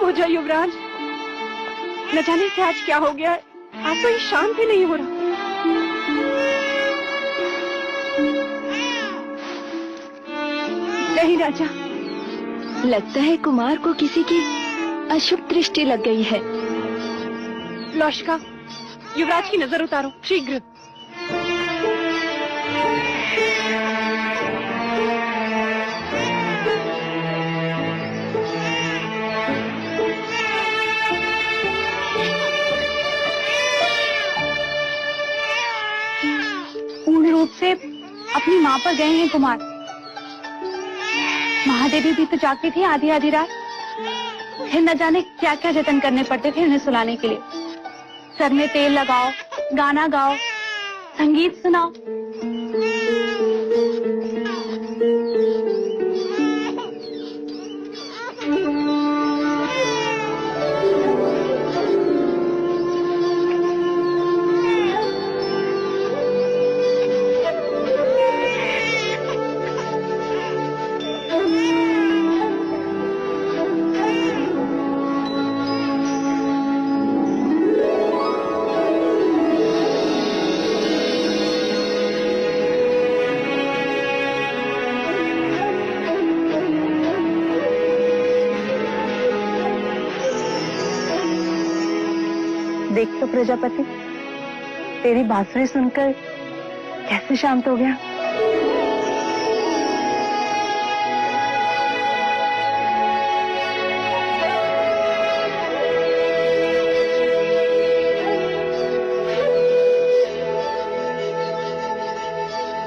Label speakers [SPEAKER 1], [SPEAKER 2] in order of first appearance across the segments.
[SPEAKER 1] हो जाए युवराज। न जाने से आज क्या हो गया है, आज तो ये शांत ही नहीं हो रहा। नहीं राजा,
[SPEAKER 2] लगता है कुमार को किसी की अशुभ दृष्टि लग गई है।
[SPEAKER 1] लौशिका, युवराज की नजर उतारो शीघ्र।
[SPEAKER 2] पूर्ण रूप से अपनी माँ पर गए हैं कुमार। महादेवी भी तो जागती थी आधी आधी रात, फिर न जाने क्या क्या जतन करने पड़ते थे उन्हें सुलाने के लिए। सर में तेल लगाओ, गाना गाओ, संगीत सुनाओ। देख तो प्रजापति, तेरी बांसुरी सुनकर कैसे शांत हो गया।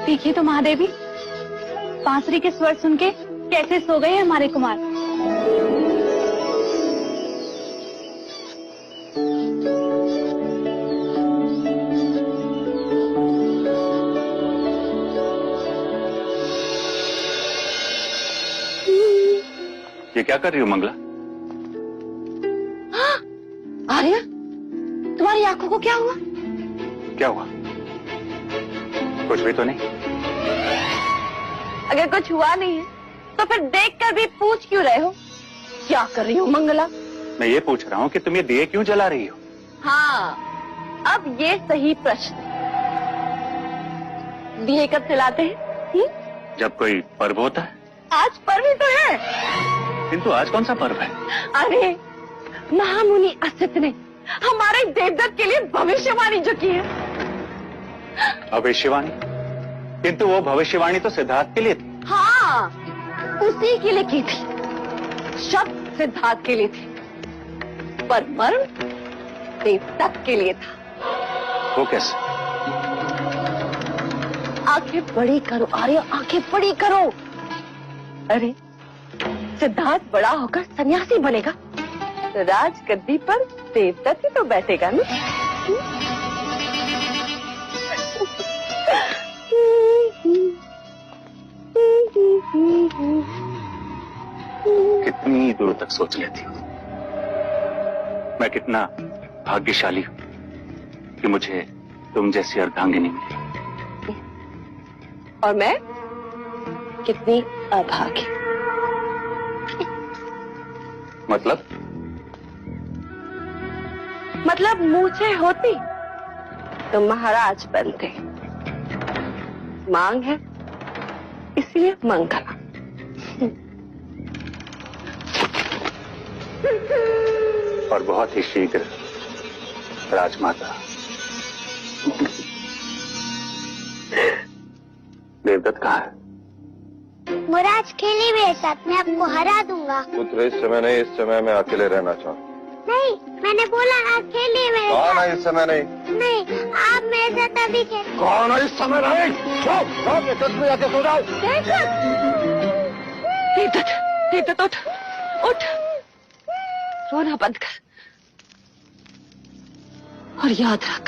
[SPEAKER 2] देखिए तो महादेवी, बांसुरी के स्वर सुन के कैसे सो गए हमारे कुमार।
[SPEAKER 3] ये क्या कर रही हो मंगला?
[SPEAKER 2] आर्या, तुम्हारी आंखों को क्या हुआ?
[SPEAKER 3] क्या हुआ? कुछ भी तो नहीं।
[SPEAKER 1] अगर कुछ हुआ नहीं है तो फिर देखकर भी पूछ क्यों रहे हो? क्या कर रही हो मंगला?
[SPEAKER 3] मैं ये पूछ रहा हूँ कि तुम ये दिए क्यों जला रही हो?
[SPEAKER 1] हाँ, अब ये सही प्रश्न। दिए कब जलाते हैं?
[SPEAKER 3] जब कोई पर्व होता है।
[SPEAKER 1] आज पर्व ही तो है।
[SPEAKER 3] किंतु आज कौन सा पर्व है?
[SPEAKER 1] अरे, महामुनि असित ने हमारे देवदत्त के लिए भविष्यवाणी जो की है।
[SPEAKER 3] भविष्यवाणी? किंतु वो भविष्यवाणी तो सिद्धार्थ के लिए थी।
[SPEAKER 1] हाँ, उसी के लिए की थी। शब्द सिद्धार्थ के लिए थे, पर मर्म देवदत्त के लिए था।
[SPEAKER 3] वो कैसे?
[SPEAKER 1] आंखें बड़ी करो आर्य, आंखें बड़ी करो। अरे, सिद्धार्थ बड़ा होकर सन्यासी बनेगा तो राजगद्दी पर देवदत्त ही तो बैठेगा ना।
[SPEAKER 3] कितनी दूर तक सोच लेती हूँ। मैं कितना भाग्यशाली हूँ कि मुझे तुम जैसी अर्धांगिनी मिली।
[SPEAKER 1] और मैं कितनी अभागी। मतलब मूछे होती तो महाराज बनते। मांग है इसलिए मंगला।
[SPEAKER 3] और बहुत ही शीघ्र राजमाता। देवदत्त कहाँ है?
[SPEAKER 4] मुराज खेली मेरे साथ, मैं आपको हरा दूंगा।
[SPEAKER 5] पुत्र इस समय नहीं, इस समय मैं अकेले रहना चाहूँ।
[SPEAKER 4] नहीं, मैंने बोला आप खेलिए मेरे साथ।
[SPEAKER 5] कौन है इस समय नहीं?
[SPEAKER 4] नहीं, आप मेरे साथ अभी खेल।
[SPEAKER 5] कौन है इस समय नहीं? जाके सो जाओ।
[SPEAKER 1] देवदत्त उठ, उठ, रोना बंद कर और याद रख,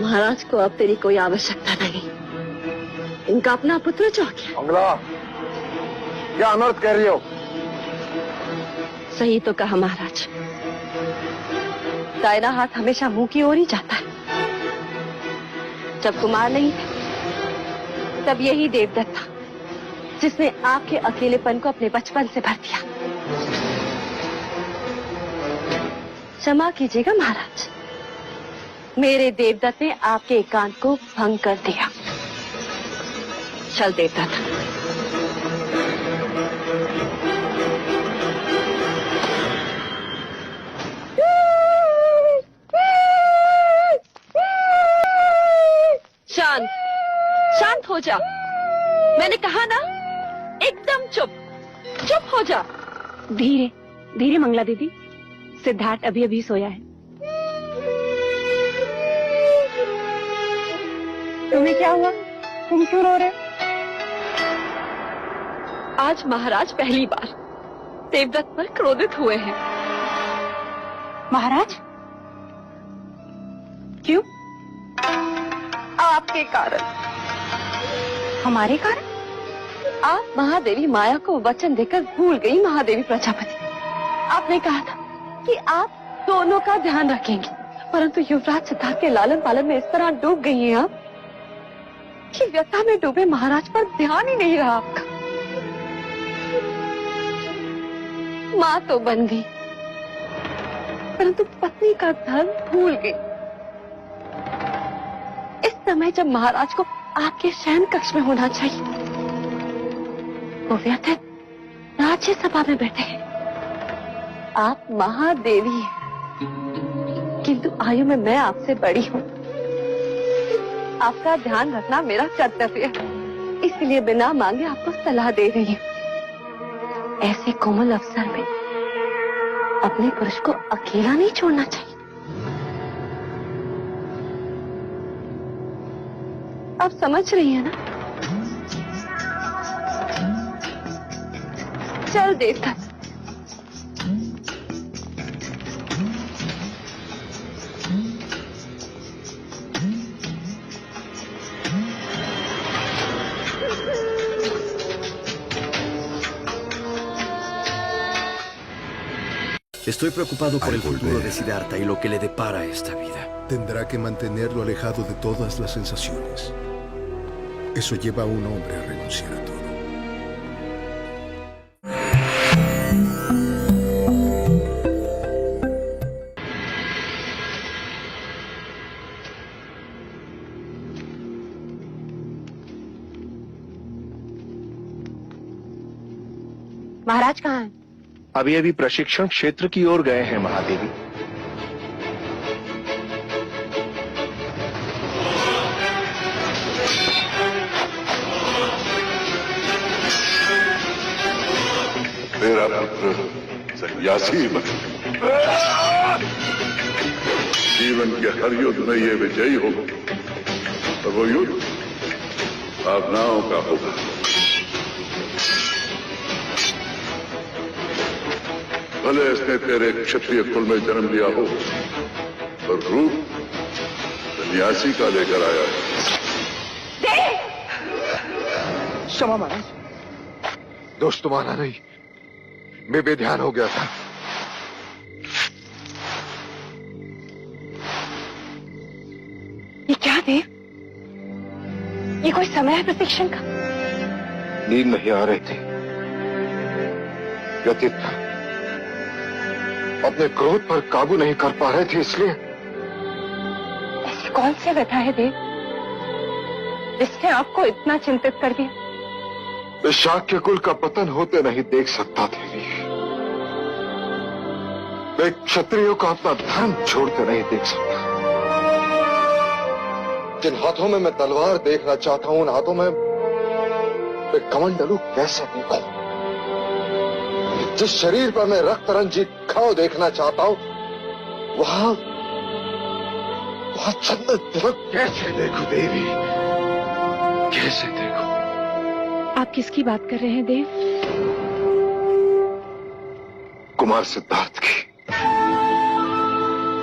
[SPEAKER 1] महाराज को अब तेरी कोई आवश्यकता नहीं। इनका अपना पुत्र जो गया।
[SPEAKER 5] मंगला, क्या अनर्थ कह रही हो?
[SPEAKER 1] सही तो कहा महाराज। दाहिना हाथ हमेशा मुंह की ओर ही जाता है। जब कुमार नहीं थे तब यही देवदत्त था जिसने आपके अकेलेपन को अपने बचपन से भर दिया। क्षमा कीजिएगा महाराज, मेरे देवदत्त ने आपके एकांत को भंग कर दिया। चल देवदत्त। शांत शांत हो जा, मैंने कहा ना, एकदम चुप चुप हो जा।
[SPEAKER 2] धीरे धीरे मंगला दीदी, सिद्धार्थ अभी अभी सोया है। तुम्हें क्या हुआ, तुम क्यों रो रहे?
[SPEAKER 1] आज महाराज पहली बार देवदत्त पर क्रोधित हुए हैं।
[SPEAKER 2] महाराज क्यों?
[SPEAKER 1] आपके कारण।
[SPEAKER 2] हमारे कारण?
[SPEAKER 1] आप महादेवी माया को वचन देकर भूल गई महादेवी प्रजापति। आपने कहा था कि आप दोनों का ध्यान रखेंगे, परंतु युवराज सिद्धार्थ के लालन पालन में इस तरह डूब गई हैं आप कि व्यथा में डूबे महाराज पर ध्यान ही नहीं रहा आपका। माँ तो बन गई, परंतु पत्नी का धर्म भूल गई। इस समय जब महाराज को आपके शयन कक्ष में होना चाहिए, वो व्यथित राज्यसभा में बैठे हैं। आप महादेवी हैं, किंतु आयु में मैं आपसे बड़ी हूँ। आपका ध्यान रखना मेरा कर्तव्य है, इसलिए बिना मांगे आपको सलाह दे रही हूँ। ऐसे कोमल अवसर में अपने पुरुष को अकेला नहीं छोड़ना चाहिए। आप समझ रही हैं ना? चल देखा।
[SPEAKER 6] Estoy preocupado por el futuro de Siddhartha y lo que le depara esta vida.
[SPEAKER 7] Tendrá que mantenerlo alejado de todas las sensaciones. Eso lleva a un hombre a renunciar a todo.
[SPEAKER 2] महाराज कहाँ हैं?
[SPEAKER 5] अभी अभी प्रशिक्षण क्षेत्र की ओर गए हैं महादेवी।
[SPEAKER 8] मेरा पुत्र सन्यासी बन जीवन के हर युद्ध में ये विजयी हो, और वो युद्ध भावनाओं का होगा। भले इसने तेरे क्षत्रिय कुल में जन्म लिया हो, पर रूप सन्यासी का लेकर आया है।
[SPEAKER 5] क्षमा महाराज, दोष तुम्हारा नहीं, मैं बेध्यान हो गया था।
[SPEAKER 2] ये क्या देव? ये कोई समय है प्रशिक्षण का?
[SPEAKER 5] नींद नहीं आ रही थी, व्यथित था, अपने क्रोध पर काबू नहीं कर पा रहे थे, इसलिए।
[SPEAKER 2] ऐसी कौन सी व्यथा है देव जिसने आपको इतना चिंतित कर दिया?
[SPEAKER 5] मैं शाक्य कुल का पतन होते नहीं देख सकता देवी। मैं क्षत्रियों का अपना धर्म छोड़ते नहीं देख सकता। जिन हाथों में मैं तलवार देखना चाहता हूं, उन हाथों में मैं कमंडलू कैसे देखूं? जिस शरीर पर मैं रक्त रंजित घाव देखना चाहता हूं, वहां चंदन तिलक कैसे देखूं देवी? कैसे देखूं?
[SPEAKER 2] आप किसकी बात कर रहे हैं देव?
[SPEAKER 5] कुमार सिद्धार्थ की।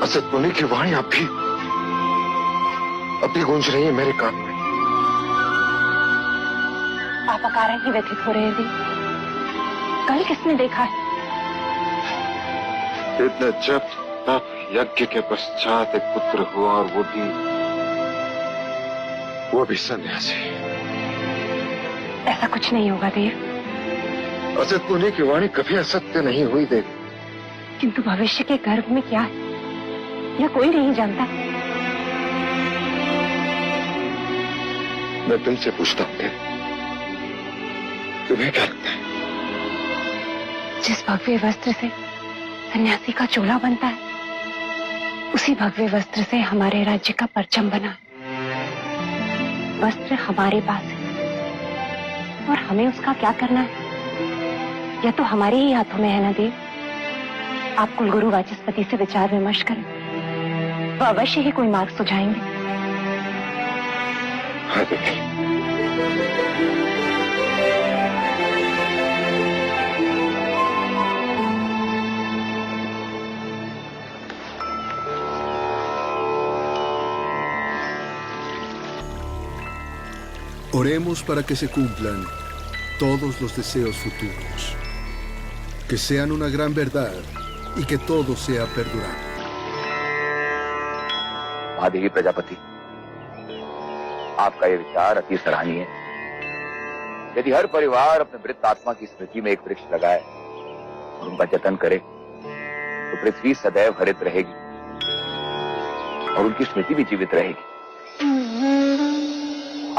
[SPEAKER 5] असत मुनि की वाणी अभी गूंज रही है मेरे कान में।
[SPEAKER 2] आप अकारण ही व्यथित हो रहे हैं देव। कल किसने देखा है?
[SPEAKER 5] इतने जब तप यज्ञ के पश्चात एक पुत्र हुआ, और वो भी सन्यासी।
[SPEAKER 2] ऐसा कुछ नहीं होगा देव।
[SPEAKER 5] असत मुनि की वाणी कभी असत्य नहीं हुई देव।
[SPEAKER 2] किंतु भविष्य के गर्भ में क्या है या कोई नहीं जानता?
[SPEAKER 5] मैं तुमसे पूछता हूँ कि तुम्हें क्या लगता है?
[SPEAKER 2] जिस भव्य वस्त्र से सन्यासी का चोला बनता है, उसी भव्य वस्त्र से हमारे राज्य का परचम बना है। वस्त्र हमारे पास है और हमें उसका क्या करना है, यह तो हमारे ही हाथों में है ना देव। आप कुलगुरु वाचस्पति से विचार विमर्श करें, वह अवश्य ही कोई मार्ग सुझाएंगे।
[SPEAKER 5] हाँ देवी।
[SPEAKER 7] Oremos para que se cumplan todos los deseos futuros, que sean una gran verdad y que todo sea perdurable.
[SPEAKER 9] Mahadevi Prajapati, आपका यह विचार अति सराहनीय है। यदि हर परिवार अपने मृत आत्मा की स्मृति में एक वृक्ष लगाए और उनका जतन करे, तो पृथ्वी सदैव हरित रहेगी और उनकी स्मृति भी जीवित रहेगी।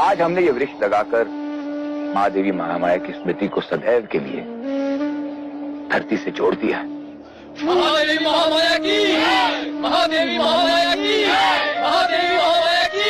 [SPEAKER 9] आज हमने ये वृक्ष लगाकर महादेवी महामाया की स्मृति को सदैव के लिए धरती से जोड़ दिया।
[SPEAKER 10] महादेवी महामाया की, महादेवी महामाया की, महादेवी महामाया की।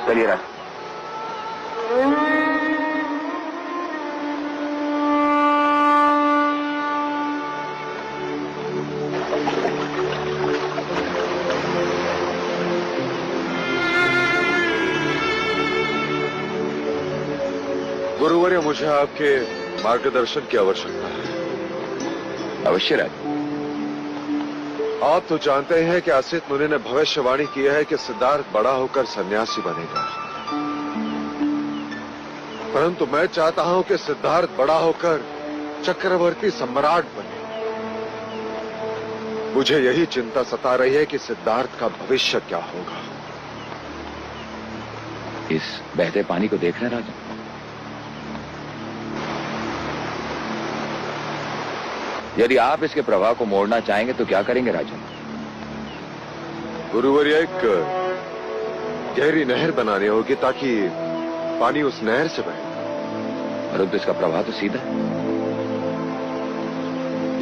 [SPEAKER 9] चलिए राज।
[SPEAKER 5] गुरुवर्य, मुझे आपके मार्गदर्शन की आवश्यकता है।
[SPEAKER 9] अवश्य राज।
[SPEAKER 5] आप तो जानते हैं कि असित मुनि ने भविष्यवाणी की है कि सिद्धार्थ बड़ा होकर सन्यासी बनेगा, परंतु मैं चाहता हूं कि सिद्धार्थ बड़ा होकर चक्रवर्ती सम्राट बने। मुझे यही चिंता सता रही है कि सिद्धार्थ का भविष्य क्या होगा।
[SPEAKER 9] इस बहते पानी को देख रहे हैं राजा? यदि आप इसके प्रवाह को मोड़ना चाहेंगे तो क्या करेंगे राजन?
[SPEAKER 5] गुरुवर्य, एक गहरी नहर बनानी होगी ताकि पानी उस नहर से बहे।
[SPEAKER 9] परंतु इसका प्रवाह तो सीधा है।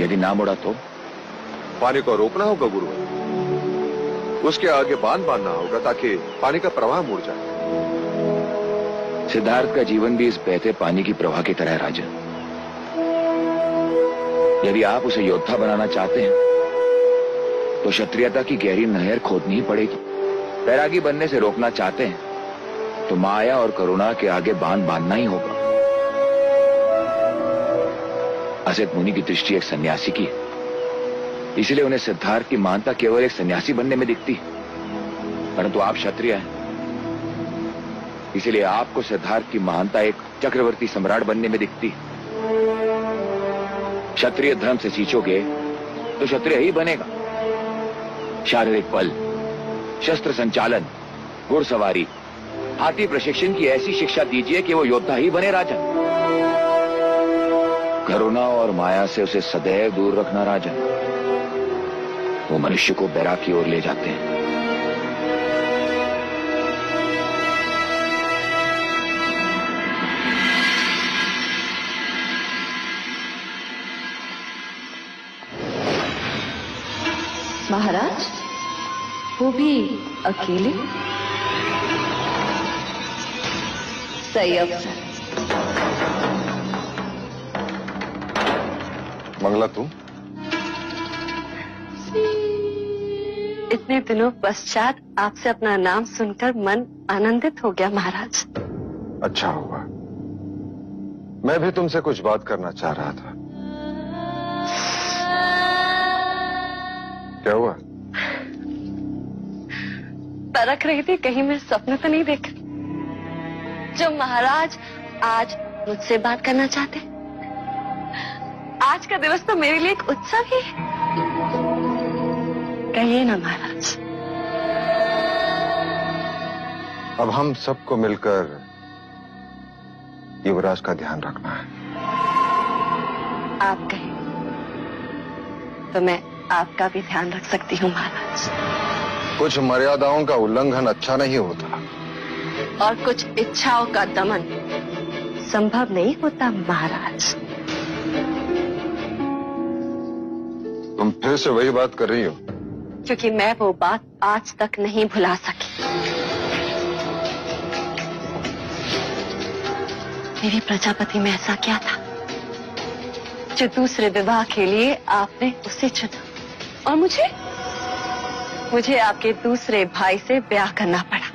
[SPEAKER 9] यदि ना मुड़ा तो
[SPEAKER 5] पानी को रोकना होगा गुरुवर्य। उसके आगे बांध बांधना होगा ताकि पानी का प्रवाह मुड़ जाए।
[SPEAKER 9] सिद्धार्थ का जीवन भी इस बहते पानी की प्रवाह की तरह है राजन। यदि आप उसे योद्धा बनाना चाहते हैं तो क्षत्रियता की गहरी नहर खोदनी ही पड़ेगी। बैरागी बनने से रोकना चाहते हैं तो माया और करुणा के आगे बांध बांधना ही होगा। असित मुनि की दृष्टि एक सन्यासी की है, इसलिए उन्हें सिद्धार्थ की महानता केवल एक सन्यासी बनने में दिखती है। परंतु आप क्षत्रिय हैं, इसलिए आपको सिद्धार्थ की महानता एक चक्रवर्ती सम्राट बनने में दिखती है। क्षत्रिय धर्म से सींचोगे तो क्षत्रिय ही बनेगा। शारीरिक बल, शस्त्र संचालन, घुड़सवारी, हाथी प्रशिक्षण की ऐसी शिक्षा दीजिए कि वो योद्धा ही बने राजन। करुणा और माया से उसे सदैव दूर रखना राजन। वो मनुष्य को बैराग की ओर ले जाते हैं।
[SPEAKER 1] महाराज, वो भी अकेले? सही अवसर।
[SPEAKER 5] मंगला, तू
[SPEAKER 1] इतने दिनों पश्चात आपसे अपना नाम सुनकर मन आनंदित हो गया महाराज।
[SPEAKER 5] अच्छा हुआ। मैं भी तुमसे कुछ बात करना चाह रहा था। क्या हुआ?
[SPEAKER 1] परख रही थी कहीं मैं सपने तो नहीं देख रही। जो महाराज आज मुझसे बात करना चाहते, आज का दिवस तो मेरे लिए एक उत्सव ही है। कहिए ना महाराज।
[SPEAKER 5] अब हम सबको मिलकर युवराज का ध्यान रखना है।
[SPEAKER 1] आप कहें तो मैं आपका भी ध्यान रख सकती हूँ महाराज।
[SPEAKER 5] कुछ मर्यादाओं का उल्लंघन अच्छा नहीं होता,
[SPEAKER 1] और कुछ इच्छाओं का दमन संभव नहीं होता महाराज।
[SPEAKER 5] तुम फिर से वही बात कर रही हो?
[SPEAKER 1] क्योंकि मैं वो बात आज तक नहीं भुला सकी। मेरी प्रजापति में ऐसा क्या था जो दूसरे विवाह के लिए आपने उसे चुना, और मुझे आपके दूसरे भाई से ब्याह करना पड़ा,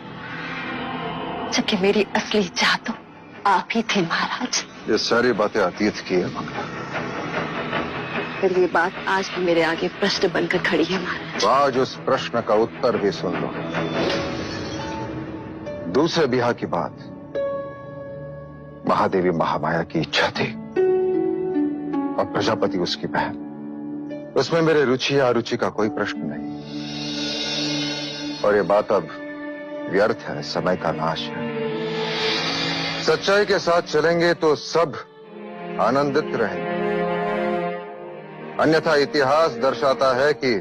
[SPEAKER 1] जबकि मेरी असली चाह तो आप ही थे महाराज।
[SPEAKER 5] ये सारी बातें अतीत की है मंगला।
[SPEAKER 1] फिर ये बात आज भी मेरे आगे प्रश्न बनकर खड़ी है महाराज।
[SPEAKER 5] आज उस प्रश्न का उत्तर भी सुन लो। दूसरे ब्याह की बात महादेवी महामाया की इच्छा थी और प्रजापति उसकी बहन। उसमें मेरे रुचि या अरुचि का कोई प्रश्न नहीं, और ये बात अब व्यर्थ है, समय का नाश है। सच्चाई के साथ चलेंगे तो सब आनंदित रहेंगे, अन्यथा इतिहास दर्शाता है कि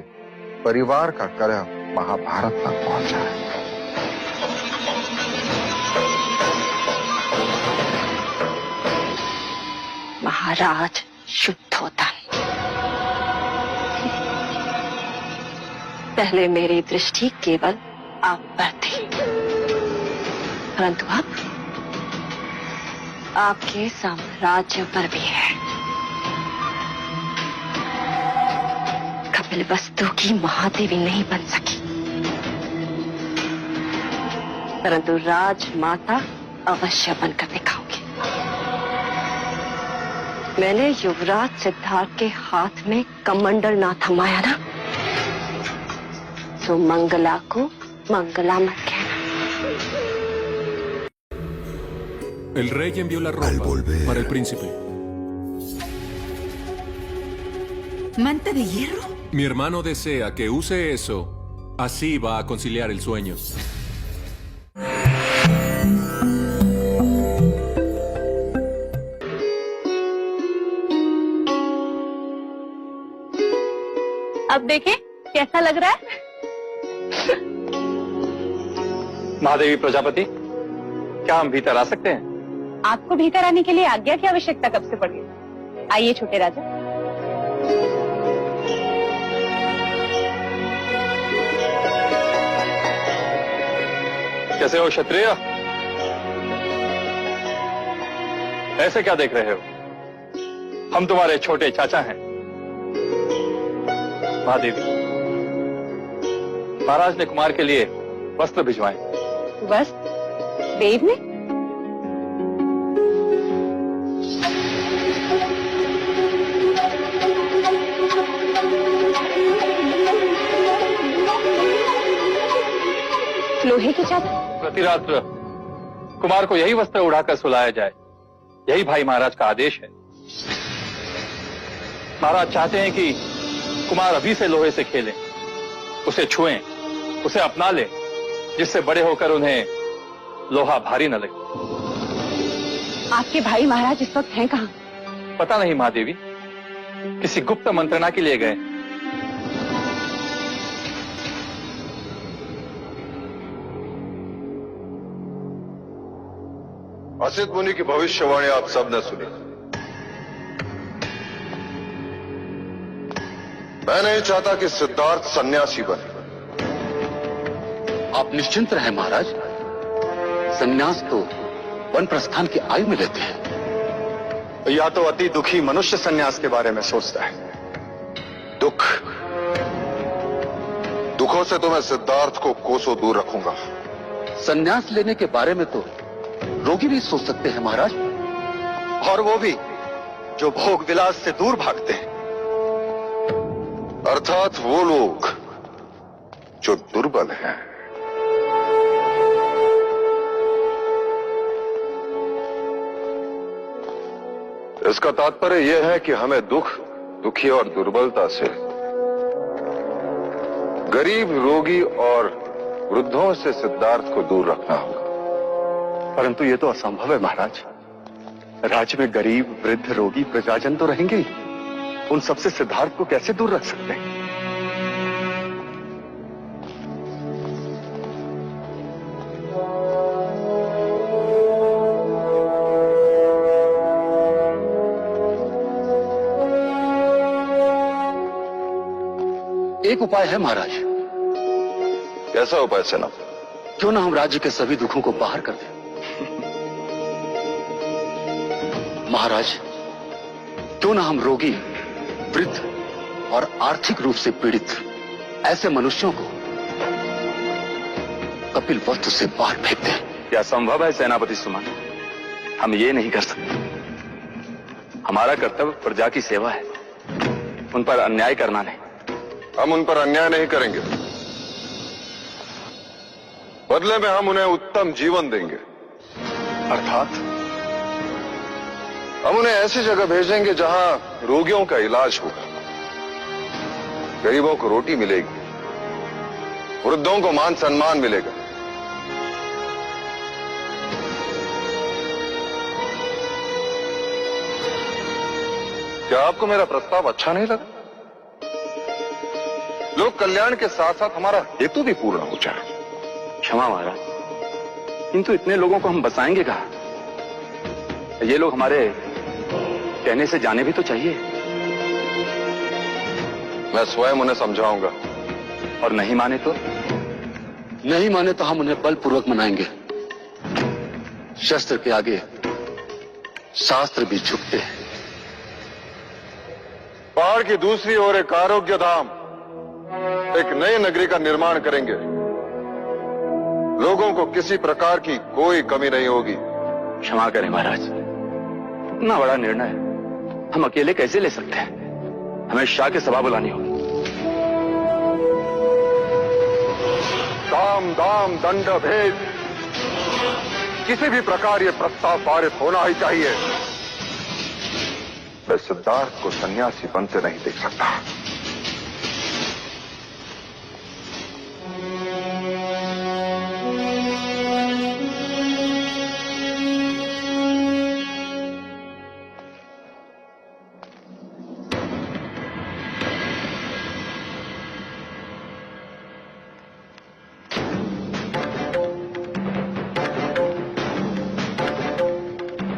[SPEAKER 5] परिवार का कलह महाभारत तक पहुंचा है।
[SPEAKER 1] महाराज शुद्धोदन, पहले मेरी दृष्टि केवल आप पर थी, परंतु अब आपके साम्राज्य पर भी है। कपिल वस्तु की महादेवी नहीं बन सकी, परंतु राजमाता अवश्य बनकर दिखाऊंगी। मैंने युवराज सिद्धार्थ के हाथ में कमंडल ना थमाया ना, तो मंगला को मंगला मत कहना।
[SPEAKER 11] El rey envió la ropa para el príncipe.
[SPEAKER 2] ¿Manta de hierro?
[SPEAKER 11] Mi hermano desea que use eso. Así va a conciliar el sueño.
[SPEAKER 1] अब देखें कैसा लग रहा है।
[SPEAKER 3] महादेवी प्रजापति, क्या हम भीतर आ सकते हैं?
[SPEAKER 2] आपको भीतर आने के लिए आज्ञा की आवश्यकता कब से पड़ी? आइए छोटे राजा।
[SPEAKER 3] कैसे हो क्षत्रिय? ऐसे क्या देख रहे हो? हम तुम्हारे छोटे चाचा हैं। महादेवी, महाराज ने कुमार के लिए वस्त्र भिजवाए।
[SPEAKER 2] वस्त्र? देव ने? लोहे की चादर?
[SPEAKER 3] प्रति रात्र कुमार को यही वस्त्र उड़ाकर सुलाया जाए, यही भाई महाराज का आदेश है। महाराज चाहते हैं कि कुमार अभी से लोहे से खेलें, उसे छुएं, उसे अपना लें, जिससे बड़े होकर उन्हें लोहा भारी न लगे।
[SPEAKER 2] आपके भाई महाराज इस वक्त हैं कहाँ?
[SPEAKER 3] पता नहीं महादेवी, किसी गुप्त मंत्रणा के लिए गए।
[SPEAKER 8] असित मुनि की भविष्यवाणी आप सबने सुनी। मैं नहीं चाहता कि सिद्धार्थ सन्यासी बने।
[SPEAKER 12] आप निश्चिंत रहे महाराज, सन्यास तो वन प्रस्थान की आयु में लेते हैं।
[SPEAKER 5] या तो अति दुखी मनुष्य सन्यास के बारे में सोचता है। दुखों से तो मैं सिद्धार्थ को कोसों दूर रखूंगा।
[SPEAKER 12] सन्यास लेने के बारे में तो रोगी भी सोच सकते हैं महाराज,
[SPEAKER 5] और वो भी जो भोग विलास से दूर भागते हैं, अर्थात वो लोग जो दुर्बल हैं। इसका तात्पर्य यह है कि हमें दुखी और दुर्बलता से, गरीब, रोगी और वृद्धों से सिद्धार्थ को दूर रखना होगा।
[SPEAKER 12] परंतु ये तो असंभव है महाराज। राज्य में गरीब, वृद्ध, रोगी, प्रजाजन तो रहेंगे ही। उन सबसे सिद्धार्थ को कैसे दूर रख सकते हैं? एक उपाय है महाराज।
[SPEAKER 5] कैसा उपाय सेना?
[SPEAKER 12] क्यों ना हम राज्य के सभी दुखों को बाहर कर दें। महाराज, क्यों ना हम रोगी, वृद्ध और आर्थिक रूप से पीड़ित ऐसे मनुष्यों को कपिल वस्तु से बाहर फेंक दें।
[SPEAKER 3] क्या संभव है सेनापति सुमन? हम ये नहीं कर सकते। हमारा कर्तव्य प्रजा की सेवा है, उन पर अन्याय करना नहीं।
[SPEAKER 5] हम उन पर अन्याय नहीं करेंगे, बदले में हम उन्हें उत्तम जीवन देंगे।
[SPEAKER 12] अर्थात
[SPEAKER 5] हम उन्हें ऐसी जगह भेजेंगे जहां रोगियों का इलाज होगा, गरीबों को रोटी मिलेगी, वृद्धों को मान सम्मान मिलेगा। क्या आपको मेरा प्रस्ताव अच्छा नहीं लगा? लोक कल्याण के साथ साथ हमारा हेतु भी पूर्ण हो जाए।
[SPEAKER 3] क्षमा महाराज, किंतु इतने लोगों को हम बसाएंगे कहां? ये लोग हमारे कहने से जाने भी तो चाहिए।
[SPEAKER 5] मैं स्वयं उन्हें समझाऊंगा।
[SPEAKER 3] और नहीं माने तो?
[SPEAKER 12] नहीं माने तो हम उन्हें बलपूर्वक मनाएंगे। शस्त्र के आगे शास्त्र भी झुकते हैं।
[SPEAKER 5] पहाड़ की दूसरी ओर एक आरोग्य धाम, एक नई नगरी का निर्माण करेंगे। लोगों को किसी प्रकार की कोई कमी नहीं होगी।
[SPEAKER 3] क्षमा करें महाराज, इतना बड़ा निर्णय हम अकेले कैसे ले सकते हैं? हमें शाह की सभा बुलानी होगी।
[SPEAKER 5] साम, दाम, दंड, भेद, किसी भी प्रकार यह प्रस्ताव पारित होना ही चाहिए। मैं सिद्धार्थ को सन्यासी बनते नहीं देख सकता।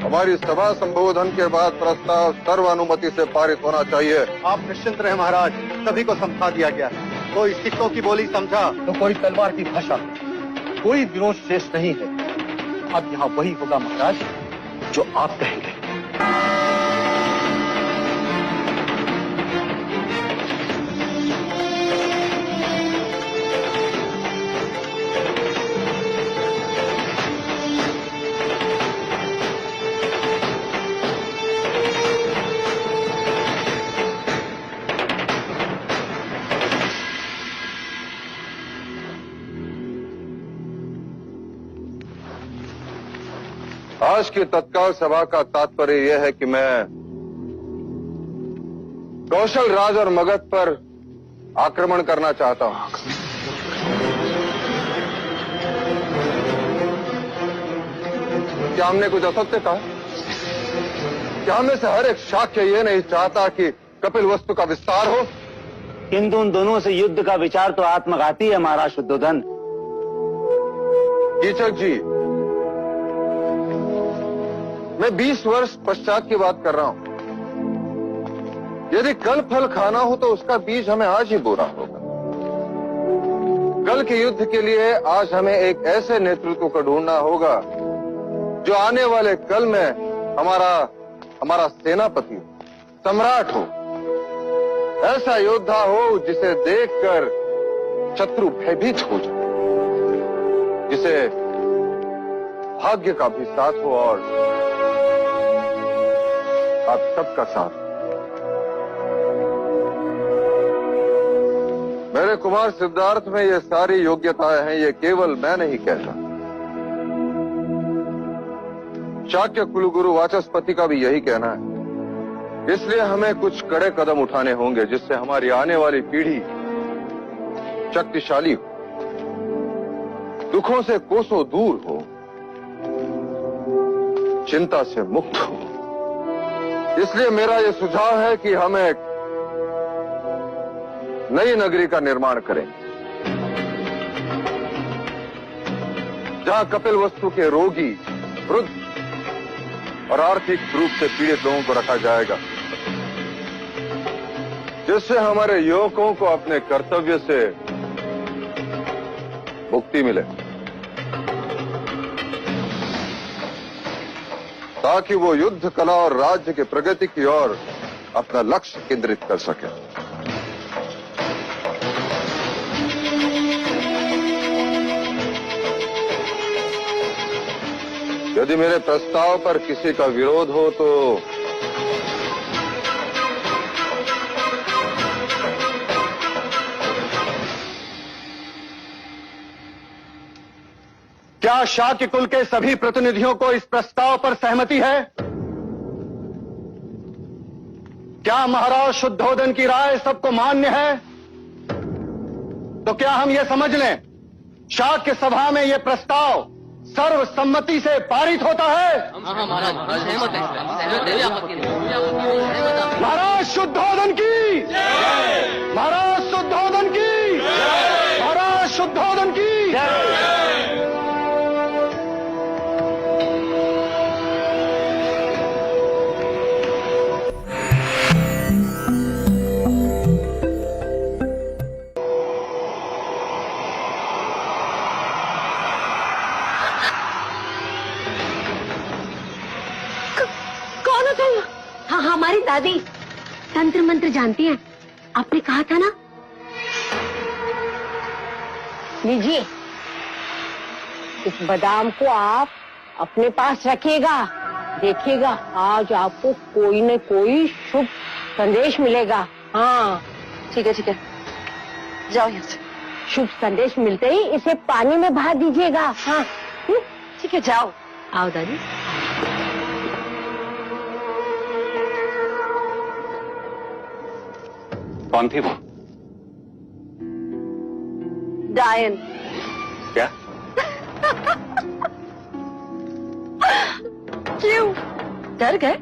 [SPEAKER 5] हमारी सभा संबोधन के बाद प्रस्ताव सर्वानुमति से पारित होना चाहिए।
[SPEAKER 13] आप निश्चिंत रहे महाराज, सभी को समझा दिया गया। कोई सिक्कों की बोली समझा तो कोई तलवार की भाषा। कोई विरोध शेष नहीं है। अब यहाँ वही होगा महाराज जो आप कहेंगे।
[SPEAKER 5] आज की तत्काल सभा का तात्पर्य यह है कि मैं कौशल राज और मगध पर आक्रमण करना चाहता हूं। क्या हमने कुछ असत्य कहा? क्या हमें से हर एक शाक्य ये नहीं चाहता कि कपिल वस्तु का विस्तार हो?
[SPEAKER 13] किंतु उन दोनों से युद्ध का विचार तो आत्मघाती है महाराज शुद्धोधन।
[SPEAKER 5] कीचक जी, मैं 20 वर्ष पश्चात की बात कर रहा हूं। यदि कल फल खाना हो तो उसका बीज हमें आज ही बोना होगा। कल के युद्ध के लिए आज हमें एक ऐसे नेतृत्व को ढूंढना होगा जो आने वाले कल में हमारा सेनापति, सम्राट हो। ऐसा योद्धा हो जिसे देखकर शत्रु भयभीत हो जाए, जिसे भाग्य का भी साथ हो और आप सबका साथ। मेरे कुमार सिद्धार्थ में ये सारी योग्यताएं हैं। ये केवल मैं नहीं कहता, शाक्य कुलगुरु वाचस्पति का भी यही कहना है। इसलिए हमें कुछ कड़े कदम उठाने होंगे जिससे हमारी आने वाली पीढ़ी शक्तिशाली हो, दुखों से कोसों दूर हो, चिंता से मुक्त हो। इसलिए मेरा यह सुझाव है कि हम एक नई नगरी का निर्माण करें, जहां कपिलवस्तु के रोगी, वृद्ध और आर्थिक रूप से पीड़ित लोगों को रखा जाएगा, जिससे हमारे युवकों को अपने कर्तव्य से मुक्ति मिले, ताकि वो युद्ध कला और राज्य के प्रगति की ओर अपना लक्ष्य केंद्रित कर सके। यदि मेरे प्रस्ताव पर किसी का विरोध हो तो
[SPEAKER 13] क्या शाक्य कुल के सभी प्रतिनिधियों को इस प्रस्ताव पर सहमति है? क्या महाराज शुद्धोदन की राय सबको मान्य है? तो क्या हम ये समझ लें, शाक्य सभा में यह प्रस्ताव सर्वसम्मति से पारित होता है? महाराज शुद्धोदन की, महाराज शुद्धोदन की, महाराज शुद्धोदन की।
[SPEAKER 2] हाँ, हमारी दादी तंत्र मंत्र जानती हैं। आपने कहा था ना। लीजिए, इस बादाम को आप अपने पास रखिएगा। देखिएगा, आज आपको कोई न कोई शुभ संदेश मिलेगा। हाँ,
[SPEAKER 1] ठीक है, जाओ यहाँ से।
[SPEAKER 2] शुभ संदेश मिलते ही इसे पानी में बहा दीजिएगा। हाँ,
[SPEAKER 1] ठीक है, जाओ।
[SPEAKER 2] आओ दादी।
[SPEAKER 3] कौन थी वो?
[SPEAKER 1] डायन।
[SPEAKER 3] क्या?
[SPEAKER 1] क्यों डर गए?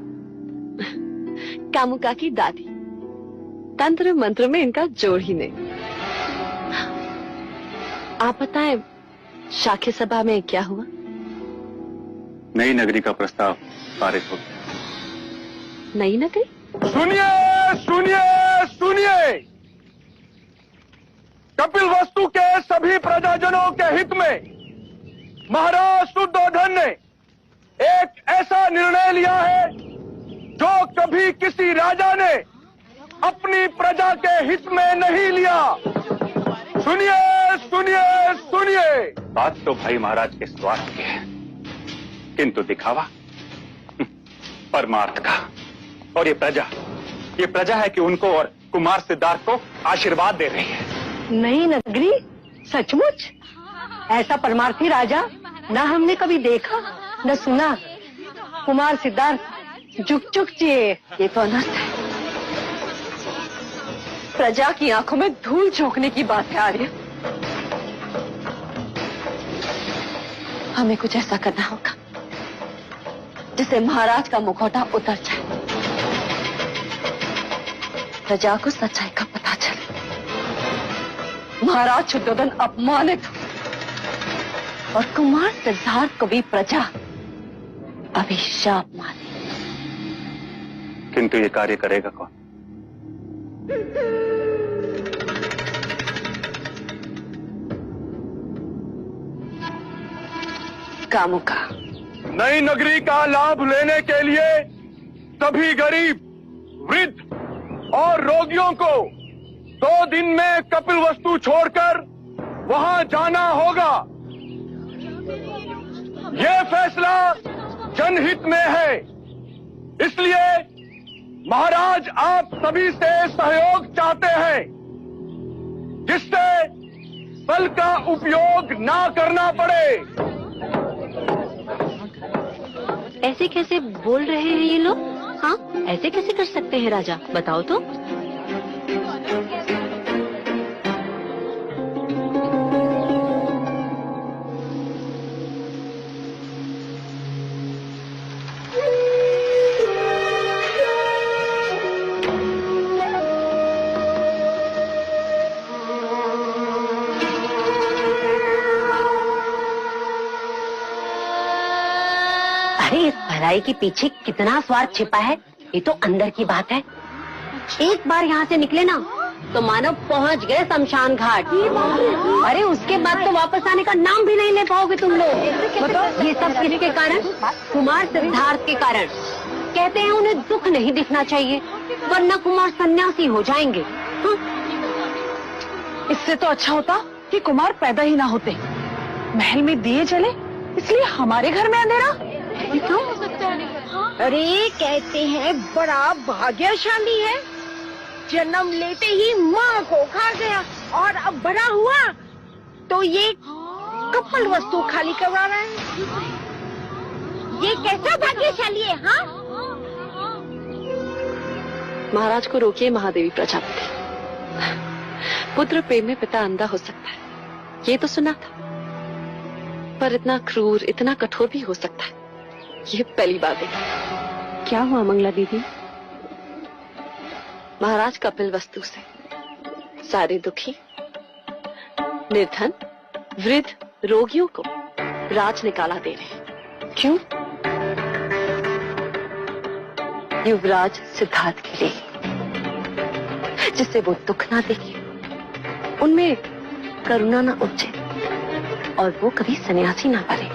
[SPEAKER 1] कामुका की दादी, तंत्र मंत्र में इनका जोड़ ही नहीं। आप बताएं, शाक्य सभा में क्या हुआ?
[SPEAKER 3] नई नगरी का प्रस्ताव पारित हो गया।
[SPEAKER 1] नई नगरी?
[SPEAKER 5] सुनिए, सुनिए, सुनिए। कपिलवस्तु के सभी प्रजाजनों के हित में महाराज शुद्धोधन ने एक ऐसा निर्णय लिया है जो कभी किसी राजा ने अपनी प्रजा के हित में नहीं लिया। सुनिए, सुनिए, सुनिए।
[SPEAKER 3] बात तो भाई महाराज के स्वार्थ की है, किंतु दिखावा परमार्थ का। और ये प्रजा है कि उनको और कुमार सिद्धार्थ को आशीर्वाद दे रही है।
[SPEAKER 2] नई नगरी? सचमुच? ऐसा परमार्थी राजा ना हमने कभी देखा न सुना। कुमार सिद्धार्थ झुक जिए।
[SPEAKER 1] ये तो अनर्थ है। प्रजा की आंखों में धूल झोंकने की बात है आर्य। हमें कुछ ऐसा करना होगा जिससे महाराज का मुखौटा उतर जाए, प्रजा को सच्चाई का पता चले, महाराज शुद्धोधन अपमानित हो और कुमार सिद्धार्थ को भी प्रजा अभिशाप माने।
[SPEAKER 3] किंतु ये कार्य करेगा कौन?
[SPEAKER 1] कामुका।
[SPEAKER 5] नई नगरी का लाभ लेने के लिए सभी गरीब, वृद्ध और रोगियों को 2 दिन में कपिलवस्तु छोड़कर वहां जाना होगा। यह फैसला जनहित में है, इसलिए महाराज आप सभी से सहयोग चाहते हैं, जिससे बल का उपयोग ना करना पड़े।
[SPEAKER 2] ऐसे कैसे बोल रहे हैं ये लोग? हाँ, ऐसे कैसे कर सकते हैं राजा, बताओ तो। अरे इस भलाई के पीछे कितना स्वार्थ छिपा है, ये तो अंदर की बात है। एक बार यहाँ से निकले ना तो मानो पहुँच गए शमशान घाट। अरे उसके बाद तो वापस आने का नाम भी नहीं ले पाओगे तुम लोग। बताओ ये सब किसके कारण? कुमार सिद्धार्थ के कारण। कहते हैं उन्हें दुख नहीं दिखना चाहिए वरना कुमार सन्यासी हो जाएंगे।
[SPEAKER 1] इससे तो अच्छा होता कि कुमार पैदा ही ना होते। महल में दिए जले इसलिए हमारे घर में अंधेरा।
[SPEAKER 2] क्यों?
[SPEAKER 14] अरे कहते हैं बड़ा भाग्यशाली है, जन्म लेते ही माँ को खा गया और अब बड़ा हुआ तो ये कपल वस्तु खाली करवा रहा है। ये कैसा भाग्यशाली है? हाँ
[SPEAKER 1] महाराज को रोकिए महादेवी प्रजापति। पुत्र प्रेम में पिता अंधा हो सकता है, ये तो सुना था, पर इतना क्रूर इतना कठोर भी हो सकता है, ये पहली बार देखी।
[SPEAKER 2] क्या हुआ मंगला दीदी?
[SPEAKER 1] महाराज कपिल वस्तु से सारे दुखी, निर्धन, वृद्ध, रोगियों को राज निकाला दे रहे हैं।
[SPEAKER 2] क्यों?
[SPEAKER 1] युवराज सिद्धार्थ के लिए, जिससे वो दुख ना देखे, उनमें करुणा ना उपजे और वो कभी सन्यासी ना बने।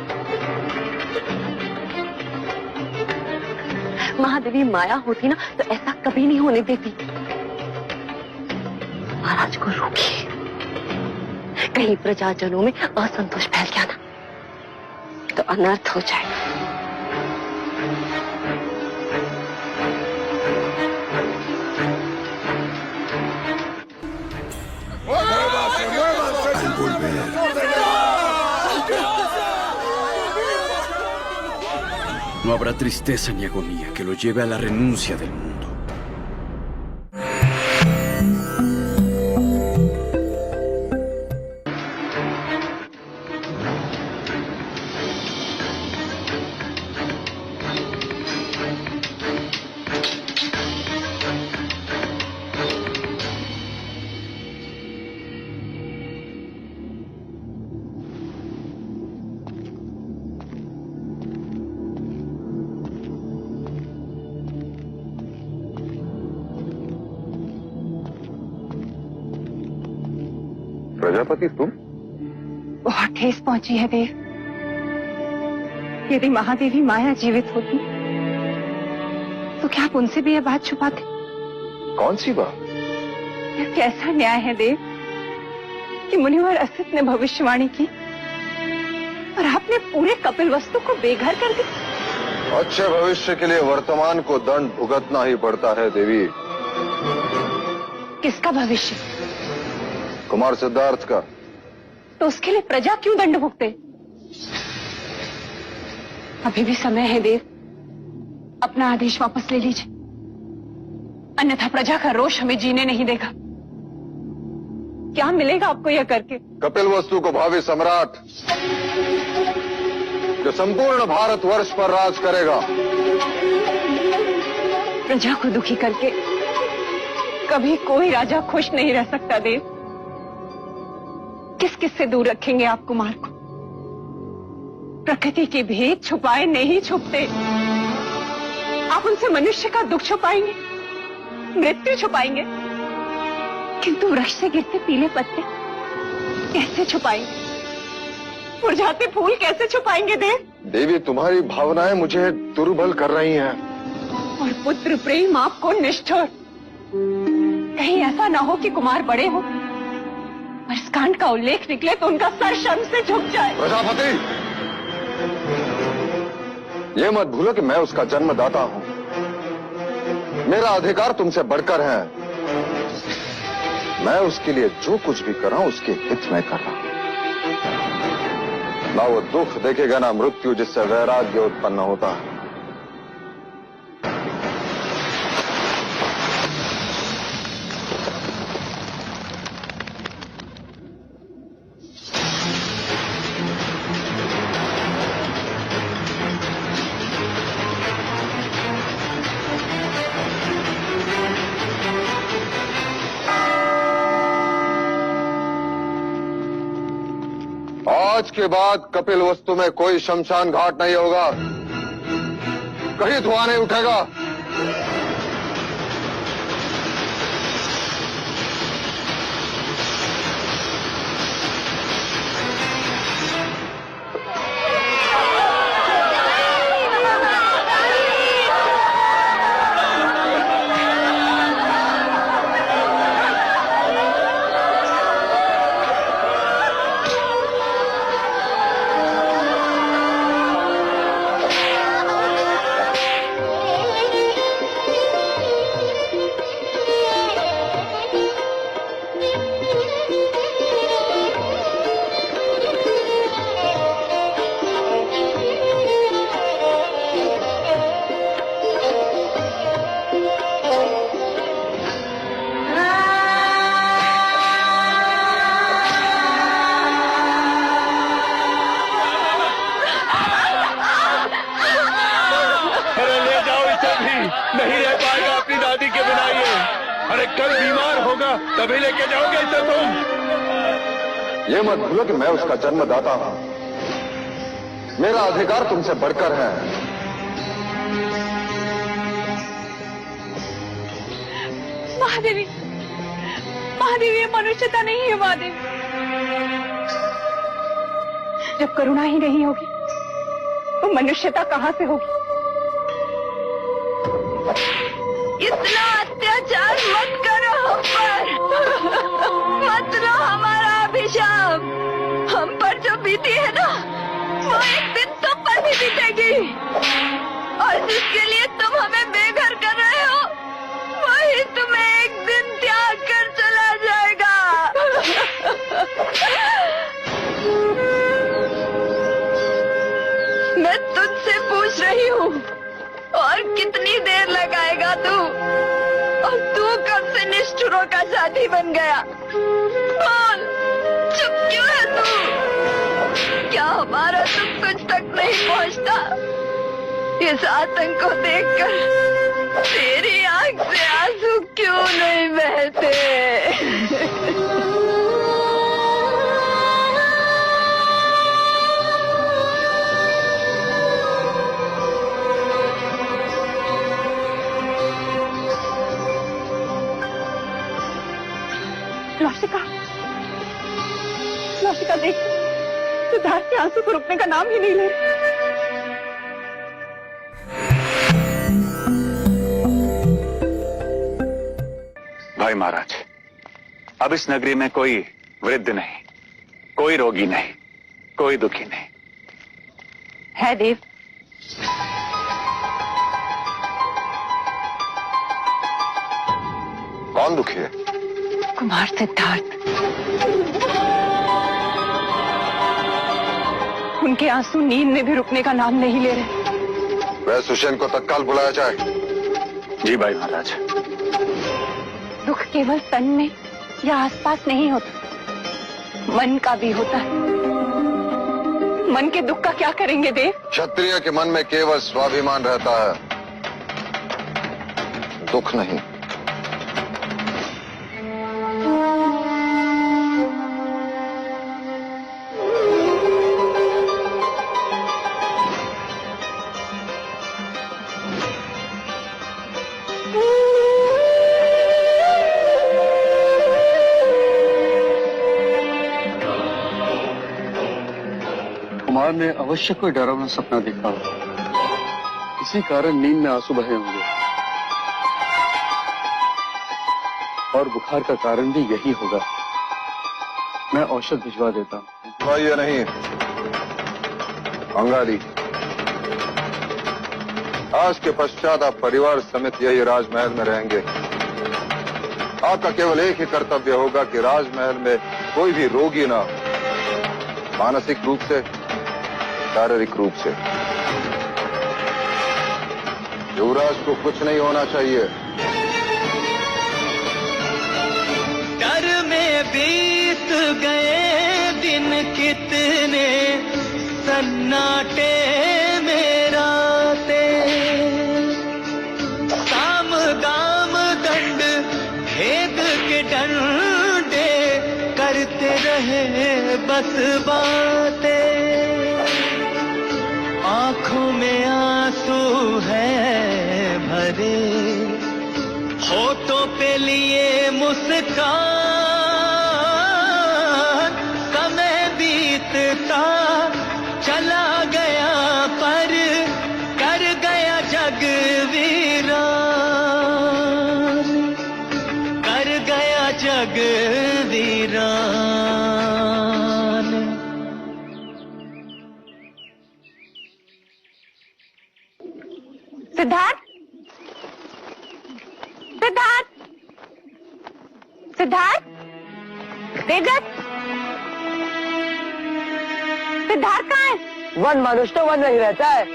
[SPEAKER 1] महादेवी माया होती ना तो ऐसा कभी नहीं होने देती। महाराज को रोकिए, कहीं प्रजाजनों में असंतोष फैल गया ना तो अनर्थ हो जाएगा।
[SPEAKER 6] No habrá tristeza ni agonía que lo lleve a la renuncia del mundo.
[SPEAKER 5] Prajapati तुम?
[SPEAKER 2] बहुत ठेस पहुंची है देव। यदि महादेवी माया जीवित होती तो क्या आप उनसे भी यह बात छुपाते?
[SPEAKER 5] कौन सी बात?
[SPEAKER 2] यह कैसा न्याय है देव कि मुनिवर असित ने भविष्यवाणी की और आपने पूरे कपिल वस्तु को बेघर कर दिया।
[SPEAKER 5] अच्छे भविष्य के लिए वर्तमान को दंड भुगतना ही पड़ता है देवी।
[SPEAKER 2] किसका भविष्य?
[SPEAKER 5] कुमार सिद्धार्थ का।
[SPEAKER 2] तो उसके लिए प्रजा क्यों दंड भुगते? अभी भी समय है देव, अपना आदेश वापस ले लीजिए, अन्यथा प्रजा का रोष हमें जीने नहीं देगा। क्या मिलेगा आपको यह करके?
[SPEAKER 5] कपिल वस्तु को भावी सम्राट जो संपूर्ण भारतवर्ष पर राज करेगा।
[SPEAKER 2] प्रजा को दुखी करके कभी कोई राजा खुश नहीं रह सकता देव। किस किस से दूर रखेंगे आप कुमार को? प्रकृति के भेद छुपाए नहीं छुपते। आप उनसे मनुष्य का दुख छुपाएंगे, मृत्यु छुपाएंगे, किंतु वृक्ष से गिरते पीले पत्ते कैसे छुपाएंगे? मुरझाते फूल कैसे छुपाएंगे देव?
[SPEAKER 5] देवी तुम्हारी भावनाएं मुझे दुर्बल कर रही हैं।
[SPEAKER 2] और पुत्र प्रेम आपको निष्ठुर। कहीं ऐसा ना हो कि कुमार बड़े हो और इस कांड का उल्लेख निकले तो उनका सर शर्म से झुक जाए।
[SPEAKER 5] प्रजापति, ये मत भूलो कि मैं उसका जन्मदाता हूं। मेरा अधिकार तुमसे बढ़कर है। मैं उसके लिए जो कुछ भी कर रहा हूं उसके हित में कर रहा हूं। ना वो दुख देखेगा ना मृत्यु जिससे वैराग्य उत्पन्न होता है। आज के बाद कपिल वस्तु में कोई शमशान घाट नहीं होगा, कहीं धुआं नहीं उठेगा।
[SPEAKER 10] नहीं रह पाएगा अपनी दादी के बिना ये। अरे कल बीमार होगा तभी लेके जाओगे इसे तुम।
[SPEAKER 5] ये मत भूलो कि मैं उसका जन्मदाता हूं, मेरा अधिकार तुमसे बढ़कर है।
[SPEAKER 2] महादेवी, महादेवी, ये मनुष्यता नहीं है महादेवी। जब करुणा ही नहीं होगी तो मनुष्यता कहाँ से होगी?
[SPEAKER 1] इतना अत्याचार मत करो हम पर, मत लो हमारा अभिशाप। हम पर जो बीती है ना, वो एक दिन तुम पर भी बीतेगी, और जिसके लिए तुम हमें बेघर कर रहे हो, वही तुम्हें एक दिन त्याग कर चला जाएगा। मैं तुझसे पूछ रही हूँ, और कितनी देर लगाएगा तू? और तू कब से निष्ठुरों का साथी बन गया? बोल, चुप क्यों है तू? क्या हमारा सुख तुझ तक नहीं पहुंचता? इस आतंक को देखकर तेरी आंख से आंसू क्यों नहीं बहते?
[SPEAKER 2] लौशिका, लौशिका देख, सिद्धार्थ के आंसू को रुकने का नाम ही नहीं ले रहे।
[SPEAKER 3] भाई महाराज, अब इस नगरी में कोई वृद्ध नहीं, कोई रोगी नहीं, कोई दुखी नहीं
[SPEAKER 2] है देव।
[SPEAKER 5] कौन दुखी है?
[SPEAKER 2] कुमार सिद्धार्थ। उनके आंसू नींद में भी रुकने का नाम नहीं ले रहे।
[SPEAKER 5] वह सुषेण को तत्काल बुलाया जाए।
[SPEAKER 3] जी भाई महाराज।
[SPEAKER 2] दुख केवल तन में या आसपास नहीं होता, मन का भी होता है। मन के दुख का क्या करेंगे देव?
[SPEAKER 5] क्षत्रिय के मन में केवल स्वाभिमान रहता है, दुख नहीं।
[SPEAKER 12] कुमार ने अवश्य कोई डरावना सपना देखा होगा, इसी कारण नींद में आंसू बहे होंगे, और बुखार का कारण भी यही होगा। मैं औषध भिजवा देता हूँ।
[SPEAKER 5] ये नहीं अंगारी, आज के पश्चात आप परिवार समेत यही राजमहल में रहेंगे। आपका केवल एक ही कर्तव्य होगा कि राजमहल में कोई भी रोगी ना, मानसिक रूप से, शारीरिक रूप से। युवराज को कुछ नहीं होना चाहिए।
[SPEAKER 10] डर में बीत गए दिन कितने, सन्नाटे में रातें, साम गाम दंड भेद के डंडे करते रहे
[SPEAKER 15] बस बातें, आंखों में आंसू है भरे, होठों पे लिए मुस्कान, समय बीतता चला गया पर कर गया जग वीरान, कर गया जग वीरान।
[SPEAKER 2] सिद्धार्थ, सिद्धार्थ, सिद्धार्थ, देवदत्त, सिद्धार्थ कहाँ है?
[SPEAKER 16] वन मनुष्य तो वन में ही रहता है।